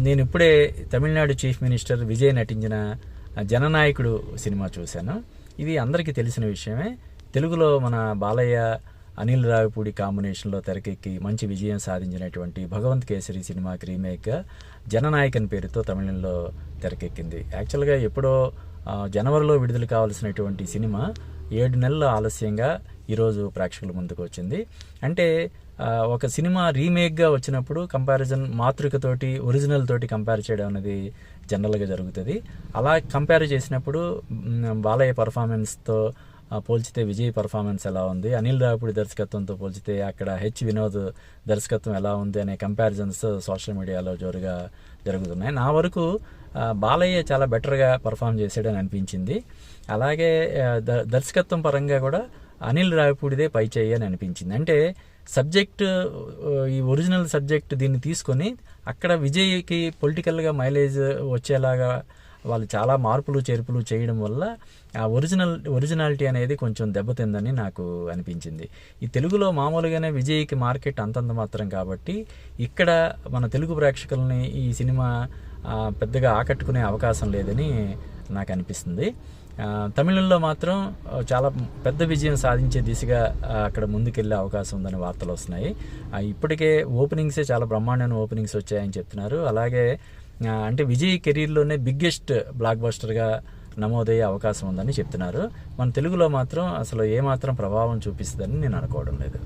నేను ఇప్పుడే Tamil Nadu chief minister Vijay నటించిన జననాయకుడు సినిమా చూశాను. ఇది అందరికీ తెలిసిన విషయమే. తెలుగులో మన బాలయ్య అనిల్ రావిపూడి కాంబినేషన్లో తెరకెక్కి మంచి విజయం సాధించినటువంటి భగవంత్ కేసరి సినిమాకి రీమేక్గా జననాయకన్ పేరుతో తమిళంలో తెరకెక్కింది. యాక్చువల్గా ఎప్పుడో జనవరిలో విడుదల కావాల్సినటువంటి సినిమా 7 నెలల ఆలస్యంగా ఈరోజు ప్రేక్షకుల ముందుకు వచ్చింది. అంటే ఒక సినిమా రీమేక్గా వచ్చినప్పుడు కంపారిజన్ మాతృకతోటి ఒరిజినల్ తోటి కంపేర్ చేయడం అనేది జనరల్గా జరుగుతుంది. అలా కంపేర్ చేసినప్పుడు బాలయ్య పర్ఫార్మెన్స్తో పోల్చితే విజయ్ పర్ఫార్మెన్స్ ఎలా ఉంది, అనిల్ రావిపూడి దర్శకత్వంతో పోల్చితే అక్కడ వినోద్ దర్శకత్వం ఎలా ఉంది అనే కంపారిజన్స్ సోషల్ మీడియాలో జోరుగా జరుగుతున్నాయి. నా వరకు బాలయ్య చాలా బెటర్గా పర్ఫామ్ చేశాడని అనిపించింది. అలాగే దర్శకత్వం పరంగా కూడా అనిల్ రావిపూడిదే పై చేయి అని అనిపించింది. అంటే సబ్జెక్ట్, ఈ ఒరిజినల్ సబ్జెక్ట్ దీన్ని తీసుకొని అక్కడ విజయ్కి పొలిటికల్గా మైలేజ్ వచ్చేలాగా వాళ్ళు చాలా మార్పులు చేర్పులు చేయడం వల్ల ఆ ఒరిజినాలిటీ అనేది కొంచెం దెబ్బతిందని నాకు అనిపించింది. ఈ తెలుగులో మామూలుగానే విజయ్కి మార్కెట్ అంతంత మాత్రం కాబట్టి ఇక్కడ మన తెలుగు ప్రేక్షకుల్ని ఈ సినిమా పెద్దగా ఆకట్టుకునే అవకాశం లేదని నాకు అనిపిస్తుంది. తమిళంలో మాత్రం చాలా పెద్ద విజయం సాధించే దిశగా అక్కడ ముందుకెళ్లే అవకాశం ఉందని వార్తలు వస్తున్నాయి. ఇప్పటికే ఓపెనింగ్సే చాలా బ్రహ్మాండమైన ఓపెనింగ్స్ వచ్చాయని చెప్తున్నారు. అలాగే అంటే విజయ్ కెరీర్లోనే బిగ్గెస్ట్ బ్లాక్ బస్టర్గా నమోదయ్యే అవకాశం ఉందని చెప్తున్నారు. మన తెలుగులో మాత్రం అసలు ఏమాత్రం ప్రభావం చూపిస్తుందని నేను అనుకోవడం లేదు.